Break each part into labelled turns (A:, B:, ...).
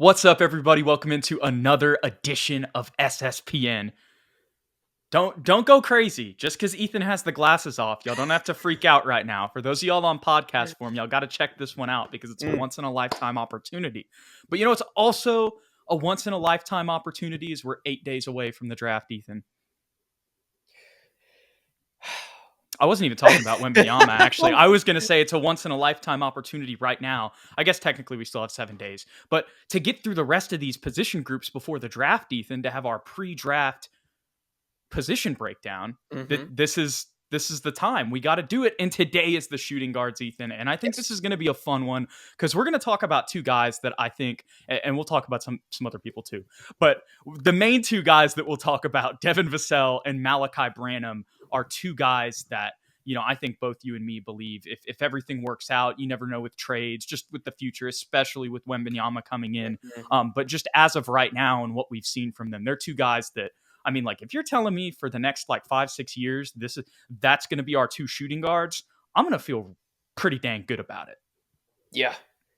A: What's up, everybody? Welcome into another edition of SSPN. Don't go crazy. Just because Ethan has the glasses off, y'all don't have to freak out right now. For those of y'all on podcast form, y'all got to check this one out because it's a once-in-a-lifetime opportunity. But it's also a once-in-a-lifetime opportunity as we're 8 days away from the draft, Ethan. I wasn't even talking about Wembanyama, actually. I was going to say it's a once-in-a-lifetime opportunity right now. I guess technically we still have 7 days. But to get through the rest of these position groups before the draft, Ethan, to have our pre-draft position breakdown, this is the time. We got to do it, and today is the shooting guards, Ethan. And I think this is going to be a fun one because we're going to talk about two guys that I think, and we'll talk about some other people too, but the main two guys that we'll talk about, Devin Vassell and Malachi Branham, are two guys that I think both you and me believe if everything works out, you never know with trades, just with the future, especially with Wembanyama coming in. But just as of right now and what we've seen from them, they're two guys that, if you're telling me for the next 5-6 years, that's going to be our two shooting guards, I'm going to feel pretty dang good about it.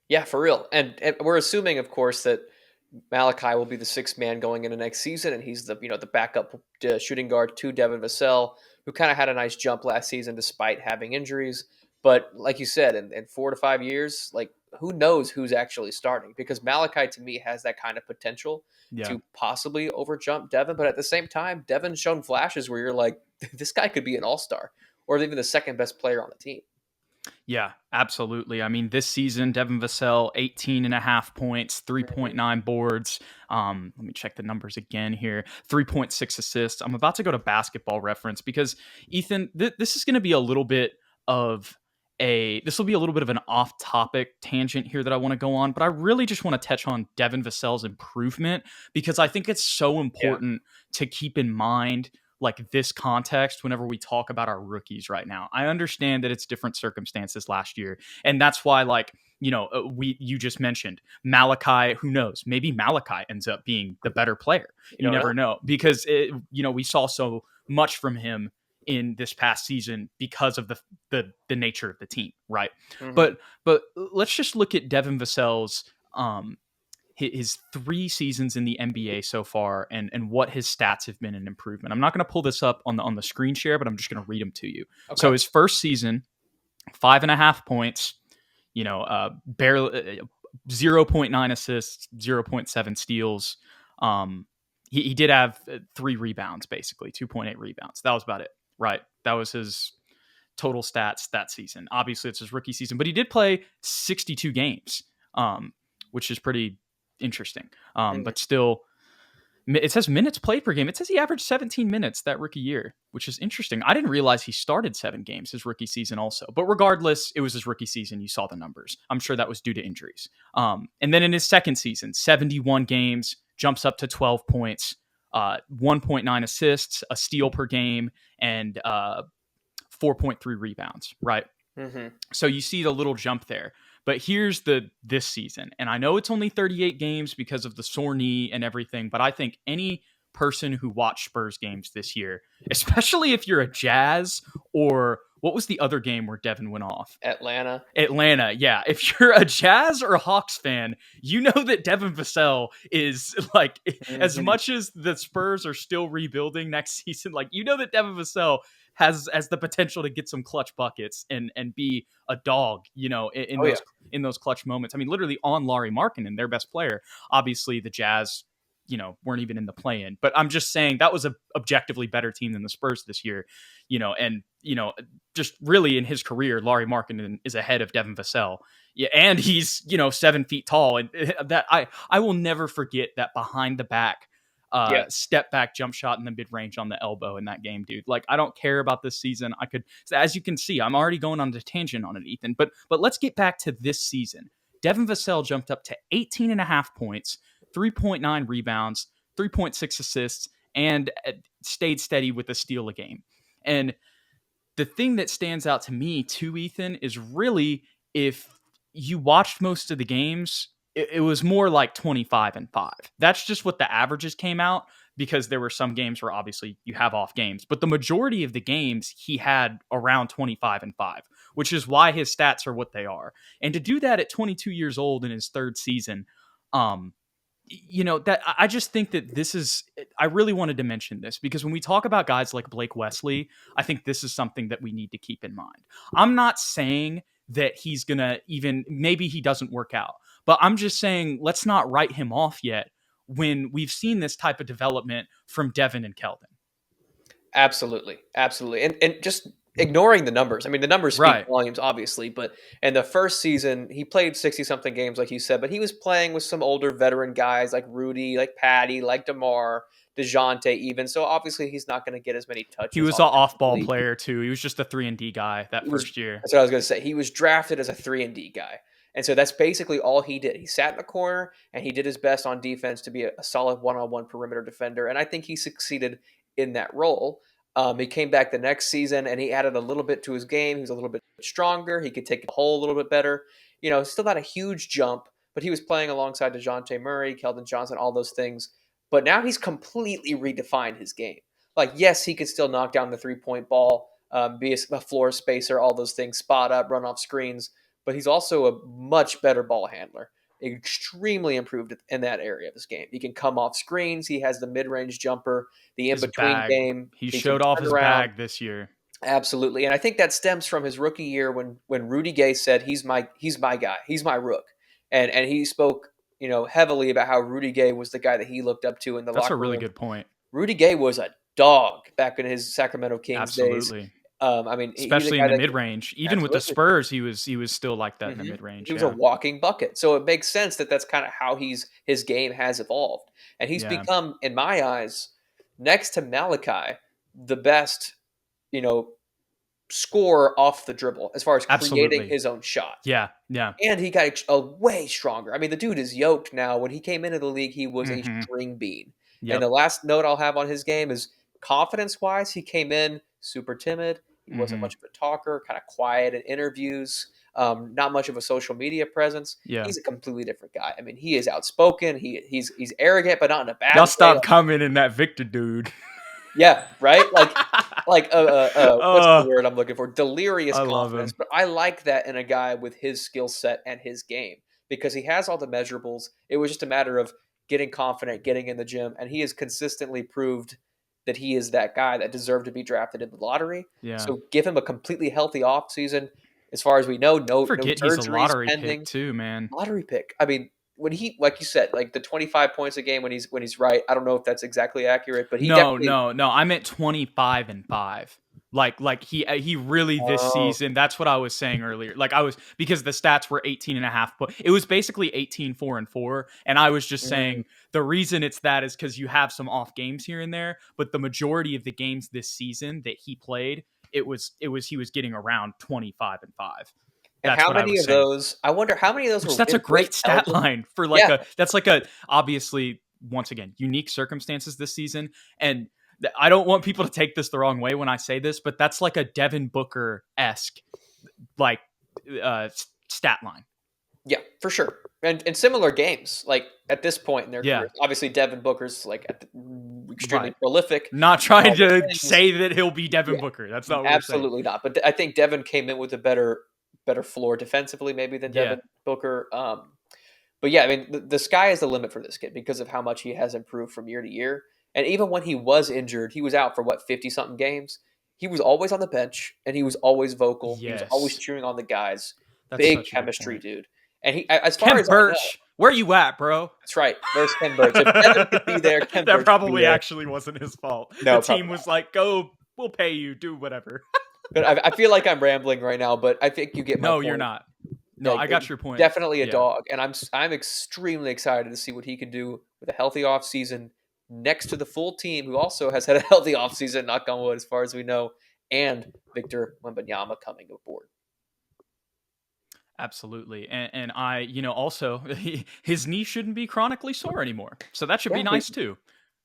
B: Yeah, for real. And we're assuming, of course, that Malachi will be the sixth man going into next season, and he's the backup shooting guard to Devin Vassell, who kind of had a nice jump last season despite having injuries. But like you said, in 4 to 5 years, who knows who's actually starting? Because Malachi, to me, has that kind of potential to possibly overjump Devin. But at the same time, Devin's shown flashes where you're like, this guy could be an all-star or even the second best player on the team.
A: Yeah, absolutely. This season, Devin Vassell, 18.5 points, 3.9 boards. Let me check the numbers again here. 3.6 assists. I'm about to go to Basketball Reference because, Ethan, this is going to be a little bit of an off-topic tangent here that I want to go on, but I really just want to touch on Devin Vassell's improvement because I think it's so important to keep in mind this context whenever we talk about our rookies right now. I understand that it's different circumstances last year, and that's why you just mentioned Malachi. Who knows? Maybe Malachi ends up being the better player. You never know because we saw so much from him in this past season because of the nature of the team, right? But let's just look at Devin Vassell's his 3 seasons in the NBA so far and what his stats have been in improvement. I'm not going to pull this up on the screen share, but I'm just going to read them to you. Okay. So his first season, 5.5 points, barely 0.9 assists, 0.7 steals. He did have 3 rebounds, basically 2.8 rebounds. That was about it, right? That was his total stats that season. Obviously, it's his rookie season, but he did play 62 games, which is pretty interesting. But still, it says minutes played per game. It says he averaged 17 minutes that rookie year, which is interesting. I didn't realize he started 7 games his rookie season also. But regardless, it was his rookie season. You saw the numbers. I'm sure that was due to injuries. And then in his second season, 71 games, jumps up to 12 points, 1.9 assists, a steal per game, and 4.3 rebounds, right? So you see the little jump there. But here's this season, and I know it's only 38 games because of the sore knee and everything, but I think any person who watched Spurs games this year, especially if you're a Jazz or what was the other game where Devin went off?
B: Atlanta,
A: yeah. If you're a Jazz or a Hawks fan, you know that Devin Vassell is as much as the Spurs are still rebuilding next season, you know that Devin Vassell has the potential to get some clutch buckets and be a dog, in those clutch moments. Literally on Lauri Markkanen, their best player. Obviously, the Jazz, weren't even in the play-in. But I'm just saying that was a objectively better team than the Spurs this year, and just really in his career, Lauri Markkanen is ahead of Devin Vassell. Yeah, and he's 7 feet tall, and that I will never forget that behind the back. Step back jump shot in the mid range on the elbow in that game, dude. I don't care about this season. As you can see, I'm already going on a tangent on it, Ethan. But let's get back to this season. Devin Vassell jumped up to 18.5 points, 3.9 rebounds, 3.6 assists, and stayed steady with a steal a game. And the thing that stands out to me too, Ethan, is really if you watched most of the games, it was more like 25-5. That's just what the averages came out because there were some games where obviously you have off games, but the majority of the games he had around 25-5, which is why his stats are what they are. And to do that at 22 years old in his third season, that I just think that this is, I really wanted to mention this because when we talk about guys like Blake Wesley, I think this is something that we need to keep in mind. I'm not saying that he's going to even, maybe he doesn't work out, but I'm just saying let's not write him off yet when we've seen this type of development from Devin and Keldon.
B: Absolutely. Absolutely. And just ignoring the numbers. I mean, the numbers speak
A: Right.
B: volumes, obviously, but in the first season, he played 60 something games, like you said, but he was playing with some older veteran guys like Rudy, like Patty, like DeMar, DeJounte, even. So obviously, he's not going to get as many
A: He
B: touches
A: was an off-ball
B: offensively.
A: player too. He was just a 3-and-D guy that
B: He was,
A: first year.
B: that's what I was going to say. He was drafted as a 3-and-D guy. And so that's basically all he did. He sat in the corner and he did his best on defense to be a solid one-on-one perimeter defender. And I think he succeeded in that role. He came back the next season and he added a little bit to his game. He was a little bit stronger. He could take the hole a little bit better. Still not a huge jump, but he was playing alongside DeJounte Murray, Keldon Johnson, all those things. But now he's completely redefined his game. Like, yes, he can still knock down the 3-point ball, be a floor spacer, all those things, spot up, run off screens. But he's also a much better ball handler. Extremely improved in that area of his game. He can come off screens. He has the mid-range jumper, the
A: His
B: in-between
A: bag.
B: game.
A: He
B: He can
A: showed off
B: turn
A: his
B: around.
A: bag this year.
B: Absolutely. And I think that stems from his rookie year when Rudy Gay said he's my guy. He's my rook. And he spoke, heavily about how Rudy Gay was the guy that he looked up to in the
A: That's a
B: locker
A: really
B: room.
A: good point.
B: Rudy Gay was a dog back in his Sacramento Kings days.
A: Absolutely.
B: I mean, he's a
A: Especially
B: guy
A: in the
B: that
A: mid range. Even with the
B: absolutely.
A: Spurs, he was still like that in the
B: Mhm.
A: mid range.
B: He was a
A: Yeah.
B: walking bucket. So it makes sense that that's kind of how his game has evolved. And he's
A: Yeah.
B: become, in my eyes, next to Malachi, the best, you know, scorer off the dribble as far as creating
A: Absolutely.
B: his own shot.
A: Yeah. Yeah.
B: And he got a way stronger. I mean, the dude is yoked now. When he came into the league, he was a
A: Mm-hmm.
B: string bean. And
A: Yep.
B: the last note I'll have on his game is confidence-wise, he came in super timid. He wasn't
A: Mm-hmm.
B: much of a talker, kind of quiet in interviews, not much of a social media presence.
A: Yeah.
B: He's a completely different guy. I mean, he is outspoken. He's arrogant, but not in a
A: Y'all
B: bad way.
A: stop coming in that Victor dude.
B: Yeah, right? What's the
A: Oh,
B: word I'm looking for? Delirious
A: I love
B: confidence.
A: him.
B: But I like that in a guy with his skill set and his game because he has all the measurables. It was just a matter of getting confident, getting in the gym, and he has consistently proved that he is that guy that deserved to be drafted in the lottery.
A: Yeah.
B: So give him a completely healthy offseason. As far as we know, no
A: Forget he's a
B: surgeries
A: lottery pick
B: pending.
A: too, man.
B: Lottery pick. I mean, when he, like you said, like the 25 points a game when he's right. I don't know if that's exactly accurate, but he
A: No,
B: definitely.
A: no, no. I meant 25-5. Like he really this
B: Oh,
A: season, that's what I was saying earlier. Like I was, because the stats were 18 and a half, but it was basically 18-4-4. And I was just
B: mm,
A: saying the reason it's that is because you have some off games here and there, but the majority of the games this season that he played, he was getting around 25-5.
B: and
A: That's
B: how
A: what I
B: many
A: was
B: of
A: saying.
B: those? I wonder how many of those
A: Which
B: were
A: that's a
B: with
A: great stat
B: Keldon.
A: line for
B: Yeah,
A: that's like a obviously once again unique circumstances this season. And I don't want people to take this the wrong way when I say this, but that's like a Devin Booker esque like stat line.
B: yeah, for sure. And similar games, like at this point in their
A: Yeah,
B: careers. Obviously, Devin Booker's like extremely
A: right.
B: prolific
A: Not
B: and
A: trying
B: all those
A: to
B: things.
A: say that he'll be Devin
B: Yeah,
A: Booker. That's not what we're saying.
B: absolutely not. But I think Devin came in with a better floor defensively, maybe than
A: Yeah,
B: Devin Booker. But yeah, I mean, the sky is the limit for this kid because of how much he has improved from year to year. And even when he was injured, he was out for what 50 something games. He was always on the bench and he was always vocal. He was always
A: yes,
B: cheering on the guys.
A: that's
B: Big
A: such a good
B: chemistry,
A: point.
B: dude. And as far
A: Ken
B: as I know,
A: Birch, where you at, bro?
B: that's right. There's Ken Burch. If Devin could be there, Ken
A: That
B: Burch could be
A: probably
B: there.
A: actually wasn't his fault. The
B: No,
A: team
B: probably
A: was
B: not.
A: like, "Go, we'll pay you, do whatever."
B: But I feel like I'm rambling right now, but I think you get my
A: No, you're
B: point.
A: not. No,
B: Like
A: I got your point.
B: definitely a
A: Yeah,
B: dog, and I'm extremely excited to see what he can do with a healthy offseason next to the full team, who also has had a healthy offseason, knock on wood, as far as we know, and Victor Wembanyama coming aboard.
A: absolutely. And I, also his knee shouldn't be chronically sore anymore. So that should be
B: Yeah,
A: nice too. Doesn't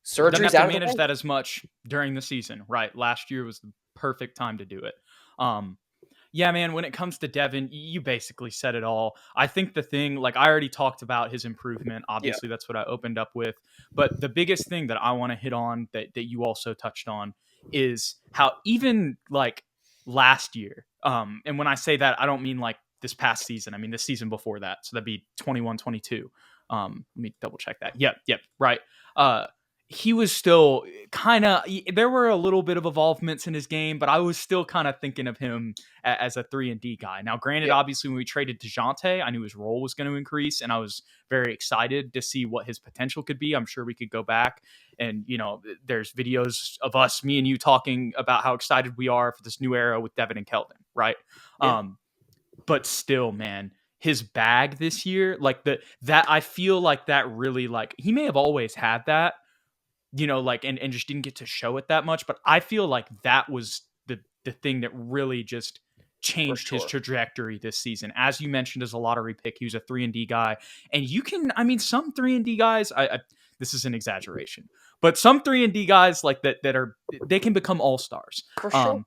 B: surgery's
A: have to
B: out of the
A: manage
B: way.
A: that as much during the season. Right. Last year was the perfect time to do it. Um, Yeah, man, when it comes to Devin, you basically said it all. I think the thing, like I already talked about his improvement.
B: Yeah,
A: Obviously, that's what I opened up with. But the biggest thing that I want to hit on that you also touched on is how even like last year, and when I say that, I don't mean like this past season. I mean the season before that. So that'd be 21-22. Let me double check that. Yep, right. He was still kind of, there were a little bit of evolvements in his game, but I was still kind of thinking of him as a 3-and-D guy. Now, granted,
B: Yeah,
A: obviously when we traded DeJounte, I knew his role was going to increase, and I was very excited to see what his potential could be. I'm sure we could go back and, there's videos of us, me and you, talking about how excited we are for this new era with Devin and Keldon, right?
B: yeah,
A: But still, man, his bag this year, like that I feel like that really, like, he may have always had that, like, and just didn't get to show it that much. But I feel like that was the thing that really just
B: for
A: changed his
B: sure.
A: trajectory this season. As you mentioned, as a lottery pick, he was a 3-and-D guy. And I mean, some 3-and-D guys, this is an exaggeration, but some 3-and-D guys like that they can become all-stars.
B: For sure.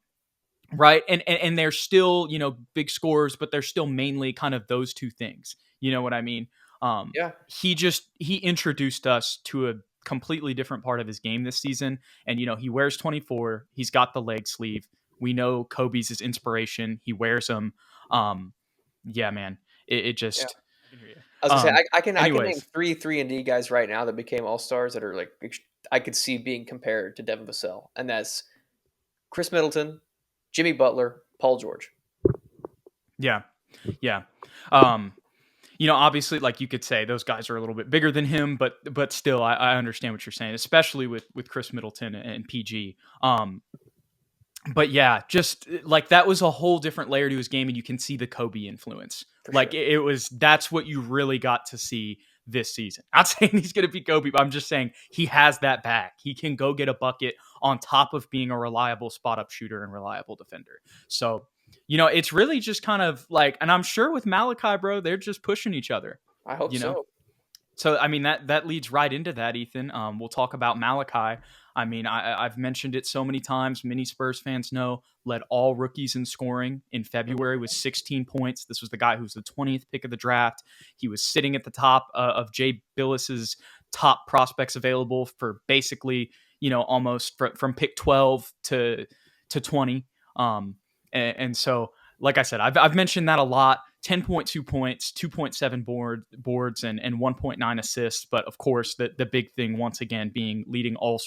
A: Right. And they're still, big scores, but they're still mainly kind of those two things. You know what I mean?
B: Yeah.
A: He introduced us to a completely different part of his game this season. And, he wears 24. He's got the leg sleeve. We know Kobe's his inspiration. He wears them. Yeah, man. It
B: Yeah.
A: just,
B: I was gonna say I can name
A: anyways.
B: 3-and-D guys right now that became all stars that are like I could see being compared to Devin Vassell, and that's Chris Middleton, Jimmy Butler, Paul George.
A: Yeah. Yeah. Obviously, like, you could say those guys are a little bit bigger than him, but still, I understand what you're saying, especially with Chris Middleton and PG. But yeah, just like that was a whole different layer to his game, and you can see the Kobe influence.
B: For
A: Like,
B: sure.
A: that's what you really got to see this season. Not saying he's going to be Kobe, but I'm just saying he has that back. He can go get a bucket on top of being a reliable spot up shooter and reliable defender. So, it's really just kind of like, and I'm sure with Malachi, bro, they're just pushing each other,
B: I hope
A: you know?
B: so.
A: So, I mean, that leads right into that, Ethan. We'll talk about Malachi. I mean, I've mentioned it so many times. Many Spurs fans know, led all rookies in scoring in February with 16 points. This was the guy who was the 20th pick of the draft. He was sitting at the top of Jay Billis's top prospects available for basically, almost from pick 12 to 20. And so, like I said, I've mentioned that a lot. 10.2 points, 2.7 boards, and 1.9 assists. But of course, the big thing, once again, being leading all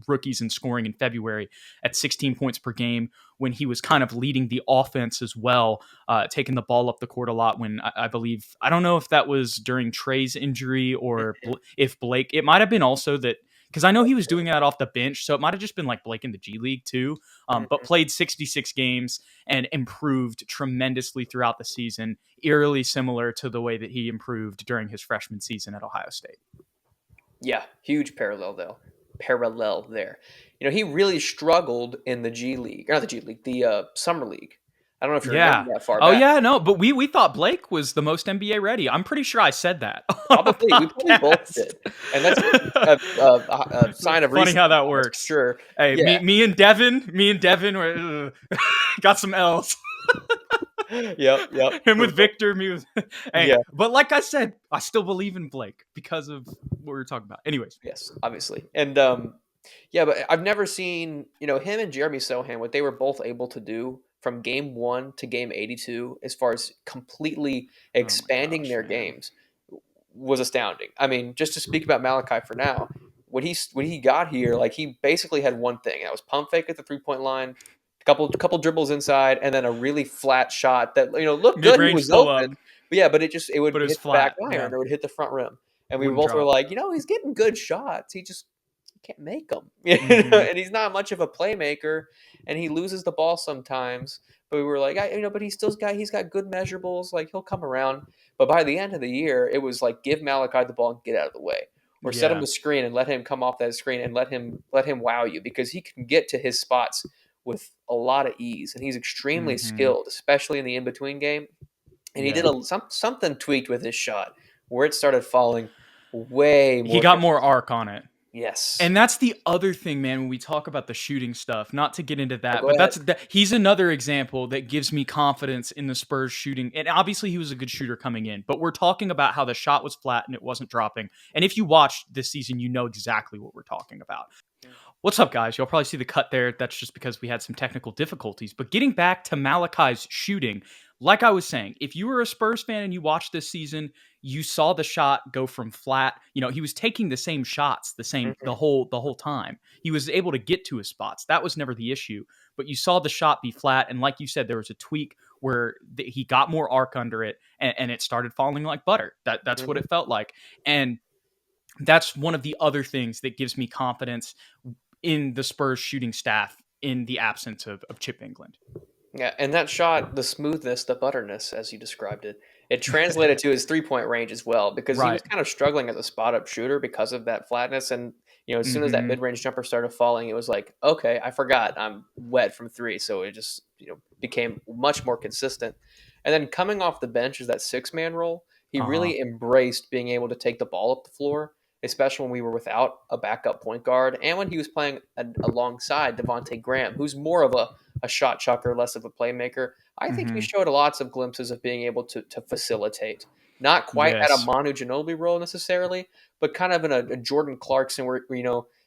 A: rookies in scoring in February at 16 points per game, when he was kind of leading the offense as well, taking the ball up the court a lot. When I believe, I don't know if that was during Trey's injury or if Blake, it might have been also that, because I know he was doing that off the bench. So it might have just been like Blake in the G League too, but played 66 games and improved tremendously throughout the season, eerily similar to the way that he improved during his freshman season at Ohio State.
B: Yeah, huge parallel though. Parallel there. He really struggled in the G League, not the G League, the Summer League. I don't know if you remember
A: Yeah.
B: that far
A: Oh
B: back.
A: yeah, no, but we thought Blake was the most NBA ready. I'm pretty sure I said that on a
B: Probably, we probably both
A: podcast.
B: did, and that's a sign of
A: Funny how
B: recency
A: that
B: bias for
A: works.
B: sure.
A: Hey,
B: Yeah,
A: me and Devin were, got some L's.
B: yep.
A: Him with Victor, me with
B: Yeah,
A: hey, but like I said, I still believe in Blake because of what we were talking about. Anyways,
B: yes, obviously, and yeah, but I've never seen him and Jeremy Sohan what they were both able to do from game 1 to game 82 as far as completely
A: oh my
B: expanding
A: gosh,
B: their
A: man.
B: games was astounding. I mean, just to speak about Malachi for now, when he got here, like he basically had one thing. That was pump fake at the 3-point line, couple dribbles inside, and then a really flat shot that looked
A: Mid
B: good. He
A: range
B: was
A: pull
B: open,
A: up,
B: but yeah, but it would
A: but it was
B: hit the back
A: flat.
B: iron
A: Yeah,
B: or it would hit the front rim, and we
A: wouldn't
B: both were
A: drop.
B: like, he's getting good shots. He just can't make them,
A: Mm-hmm.
B: and he's not much of a playmaker, and he loses the ball sometimes. But we were like, but he's got good measurables. Like he'll come around. But by the end of the year, it was like give Malachi the ball and get out of the way, or set him
A: Yeah.
B: a screen and let him come off that screen and let him wow you because he can get to his spots with a lot of ease, and he's extremely
A: Mm-hmm.
B: skilled, especially in the in between game. And he did
A: Yeah.
B: something tweaked with his shot where it started falling way
A: He
B: more
A: got more
B: consistent.
A: arc on it.
B: Yes.
A: And that's the other thing, man, when we talk about the shooting stuff, not to get into
B: Oh,
A: that,
B: go
A: but
B: ahead.
A: he's another example that gives me confidence in the Spurs shooting. And obviously he was a good shooter coming in, but we're talking about how the shot was flat and it wasn't dropping. And if you watched this season, you know exactly what we're talking about. What's up, guys? You'll probably see the cut there. That's just because we had some technical difficulties. But getting back to Malachi's shooting, like I was saying, if you were a Spurs fan and you watched this season, you saw the shot go from flat. He was taking the same shots the
B: Mhm.
A: whole time. He was able to get to his spots. That was never the issue. But you saw the shot be flat, and like you said, there was a tweak where he got more arc under it, and it started falling like butter. That's what
B: Mhm.
A: it felt like, and that's one of the other things that gives me confidence in the Spurs shooting staff in the absence of Chip England.
B: Yeah, and that shot, the smoothness, the butterness, as you described it, it translated to his 3-point range as well because he was
A: Right.
B: kind of struggling as a spot up shooter because of that flatness. And as soon as that
A: Hmm.
B: mid range jumper started falling, it was like, okay, I forgot I'm wet from three, so it just became much more consistent. And then coming off the bench is that 6-man role. He
A: Uh-huh.
B: really embraced being able to take the ball up the floor, especially when we were without a backup point guard, and when he was playing alongside Devonte Graham, who's more of a shot chucker, less of a playmaker. I think he
A: Hmm.
B: showed lots of glimpses of being able to facilitate. Not quite at a
A: Yes.
B: Manu Ginobili role necessarily, but kind of in a Jordan Clarkson where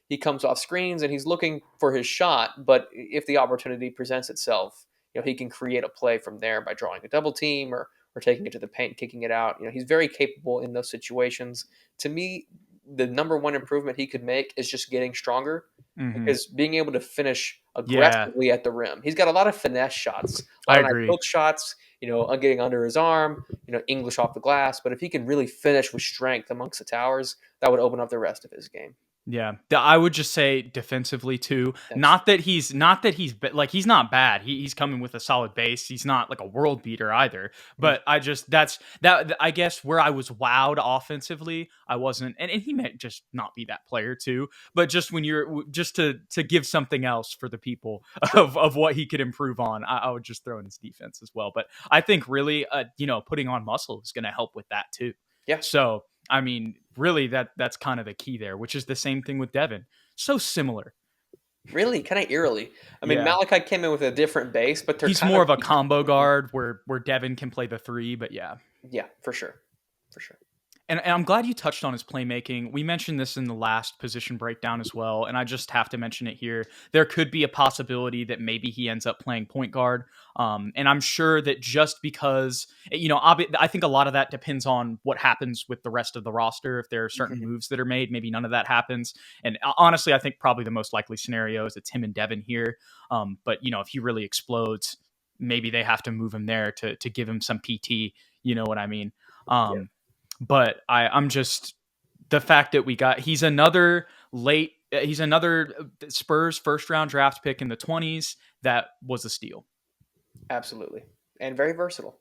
B: he comes off screens and he's looking for his shot, but if the opportunity presents itself, he can create a play from there by drawing a double team or taking it to the paint, kicking it out. He's very capable in those situations. To me, the number one improvement he could make is just getting stronger
A: Hmm.
B: because being able to finish
A: Yeah,
B: aggressively at the rim. He's got a lot of finesse shots, a
A: I
B: lot of nice
A: agree.
B: hook shots, getting under his arm, English off the glass. But if he can really finish with strength amongst the towers, that would open up the rest of his game.
A: Yeah, I would just say defensively too.
B: That's
A: Like he's not bad. He's coming with a solid base. He's not like a world beater either.
B: mm,
A: But I just that's that I guess where I was wowed offensively, I wasn't, and he might just not be that player too. But just when you're just to give something else for the people
B: true.
A: of what he could improve on, I would just throw in his defense as well. But I think really, putting on muscle is going to help with that too.
B: Yeah,
A: So I mean, really, that's kind of the key there, which is the same thing with Devin. So similar.
B: really, kind of eerily. I mean,
A: Yeah.
B: Malachi came in with a different base, but they're
A: He's
B: kind
A: more
B: of
A: of a combo guard where Devin can play the three, but yeah.
B: yeah, for sure, for sure.
A: And I'm glad you touched on his playmaking. We mentioned this in the last position breakdown as well, and I just have to mention it here. There could be a possibility that maybe he ends up playing point guard, and I'm sure that just because I think a lot of that depends on what happens with the rest of the roster. If there are certain
B: Mhm.
A: moves that are made, maybe none of that happens. And honestly, I think probably the most likely scenario is it's him and Devin here. But if he really explodes, maybe they have to move him there to give him some PT. You know what I mean?
B: Yeah,
A: But I'm just the fact that he's another Spurs first round draft pick in the 20s. That was a steal.
B: absolutely, and very versatile.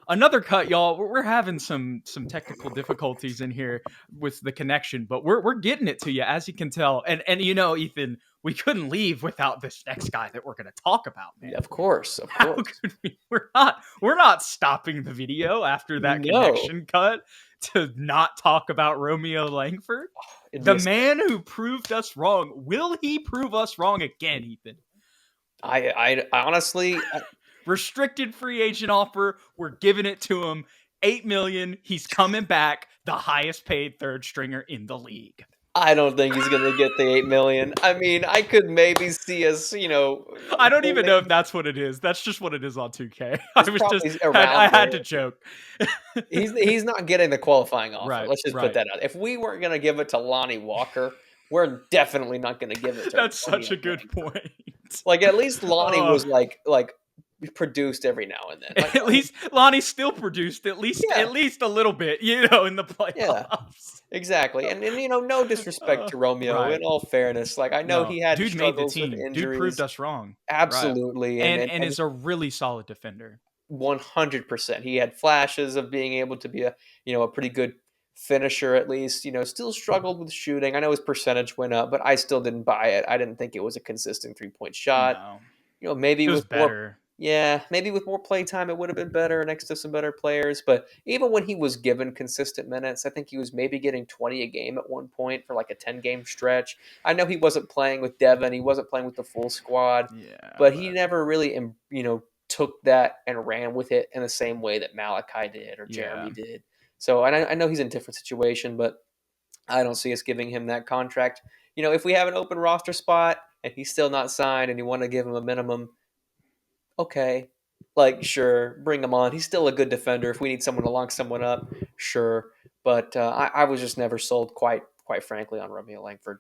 A: Another cut, y'all. We're having some technical difficulties in here with the connection, but we're getting it to you, as you can tell. And Ethan, we couldn't leave without this next guy that we're going to talk about, man.
B: Of course, of
A: How
B: course.
A: could we? We're not stopping the video after that
B: No,
A: connection cut to not talk about Romeo Langford, the
B: listen.
A: man who proved us wrong. Will he prove us wrong again, Ethan?
B: I honestly,
A: Restricted free agent offer. We're giving it to him. 8 million. He's coming back. The highest paid third stringer in the league.
B: I don't think he's gonna get the 8 million. I mean, I could maybe see us,
A: I don't even know if
B: pulling.
A: that's what it is. That's just what it is on 2K.
B: It's probably
A: I
B: around
A: had to
B: there.
A: joke.
B: He's not getting the qualifying offer.
A: Right,
B: Let's just put
A: right.
B: that out. If we weren't gonna give it to Lonnie Walker, we're definitely not gonna give it to
A: That's such
B: Romeo
A: a good
B: Langford.
A: point.
B: Like at least Lonnie
A: Oh,
B: was like produced every now and then. Like
A: at least Lonnie still produced at least
B: yeah,
A: a little bit, in the
B: yeah.
A: playoffs.
B: Exactly. And no disrespect to Romeo, in
A: Right.
B: all fairness. Like I know
A: No,
B: he had
A: dude made the
B: struggles with
A: team. Dude proved
B: injuries.
A: us wrong. Right.
B: Absolutely. And
A: And
B: and,
A: and
B: and
A: is a really solid defender.
B: 100%. He had flashes of being able to be a pretty good finisher at least. Still struggled with shooting. I know his percentage went up, but I still didn't buy it. I didn't think it was a consistent 3-point shot.
A: No.
B: Maybe
A: It was
B: with more
A: better.
B: yeah, maybe with more play time it would have been better next to some better players, but even when he was given consistent minutes, I think he was maybe getting 20 a game at one point for like a 10-game stretch. I know he wasn't playing with Devin, he wasn't playing with the full squad,
A: Yeah,
B: but he
A: but
B: never really took that and ran with it in the same way that Malachi did or
A: yeah.
B: Jeremy did. So I know he's in a different situation, but I don't see us giving him that contract. If we have an open roster spot and he's still not signed and you want to give him a minimum, okay. like, sure, bring him on. He's still a good defender. If we need someone to lock someone up, sure. But I was just never sold, quite frankly, on Romeo Langford.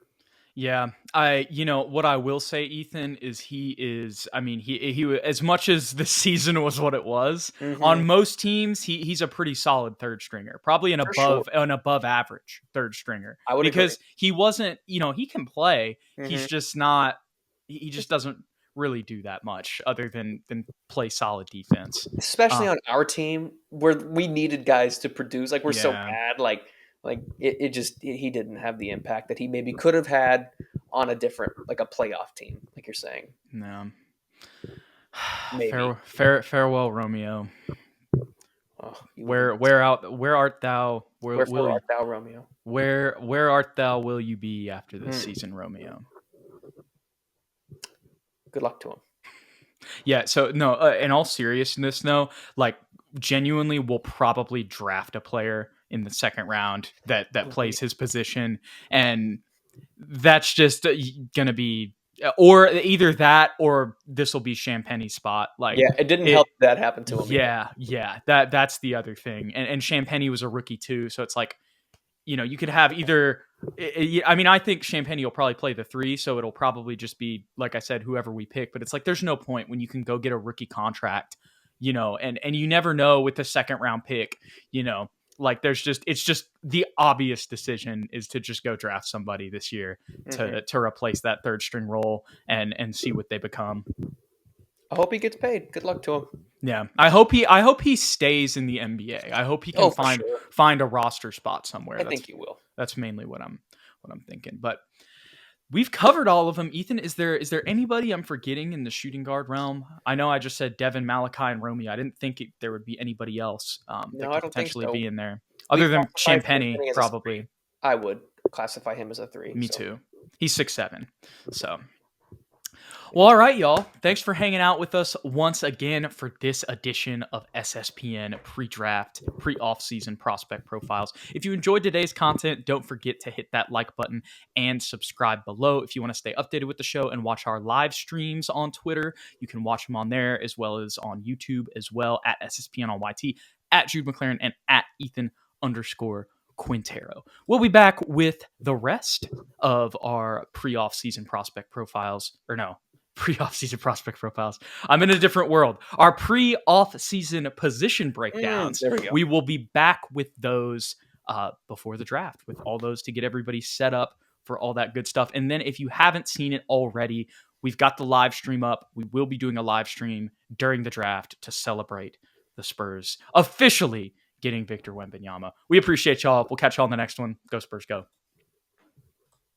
A: Yeah, what I will say, Ethan, is he is. I mean, he as much as the season was what it was
B: Hmm.
A: on most teams, he's a pretty solid third stringer, probably
B: For sure,
A: an above average third stringer
B: I would agree.
A: because he wasn't. He can play. He's
B: Hmm.
A: just not. He just doesn't really do that much other than play solid defense.
B: Especially
A: Uh,
B: on our team where we needed guys to produce. Like, we're so
A: yeah,
B: bad. Like it just he didn't have the impact that he maybe could have had on a different, like a playoff team, like you're saying.
A: no.
B: Maybe.
A: Farewell, Romeo.
B: Oh, you will be missed.
A: Where art thou?
B: Wherefore art thou, Romeo?
A: Where art thou? Will you be after this
B: Hmm.
A: season, Romeo?
B: Good luck to him.
A: Yeah. So no. In all seriousness, no. Like genuinely, we'll probably draft a player in the second round that
B: Mhm.
A: plays his position, and that's just gonna be or either that or this will be Champagne's spot. Like
B: Yeah, it didn't
A: it.
B: help that happened to him either.
A: Yeah. That's the other thing, and Champagne was a rookie too, so it's like you could have either. I mean, I think Champagne will probably play the three, so it'll probably just be like I said, whoever we pick. But it's like there's no point when you can go get a rookie contract, and you never know with the second round pick, like it's just the obvious decision is to just go draft somebody this year
B: Hmm.
A: to replace that third string role and see what they become.
B: I hope he gets paid. Good luck to him.
A: Yeah, I hope he stays in the NBA. I hope he can
B: Oh, for
A: find
B: sure.
A: find a roster spot somewhere.
B: I
A: That's
B: think he will.
A: that's mainly what I'm thinking. But we've covered all of them. Ethan, is there anybody I'm forgetting in the shooting guard realm? I know I just said Devin, Malachi, and Romeo. I didn't think there would be anybody else that
B: No, I
A: could
B: don't think
A: potentially
B: so.
A: be in there
B: We
A: other than
B: classified
A: Champagny,
B: Champagne as a three.
A: probably.
B: I would classify him as a three.
A: Me
B: So
A: too. He's 6'7". So well, all right, y'all. Thanks for hanging out with us once again for this edition of SSPN pre-draft, pre-off-season prospect profiles. If you enjoyed today's content, don't forget to hit that like button and subscribe below. If you want to stay updated with the show and watch our live streams on Twitter, you can watch them on there as well as on YouTube as well at SSPN on YT, at Jude McLaren, and at Ethan_Quintero. We'll be back with the rest of our pre-off-season prospect profiles, or no, pre-off-season prospect profiles. I'm in a different world. Our pre-off-season position breakdowns.
B: there we go.
A: We will be back with those before the draft, with all those to get everybody set up for all that good stuff. And then if you haven't seen it already, we've got the live stream up. We will be doing a live stream during the draft to celebrate the Spurs officially getting Victor Wembanyama. We appreciate y'all. We'll catch y'all on the next one. Go Spurs, go.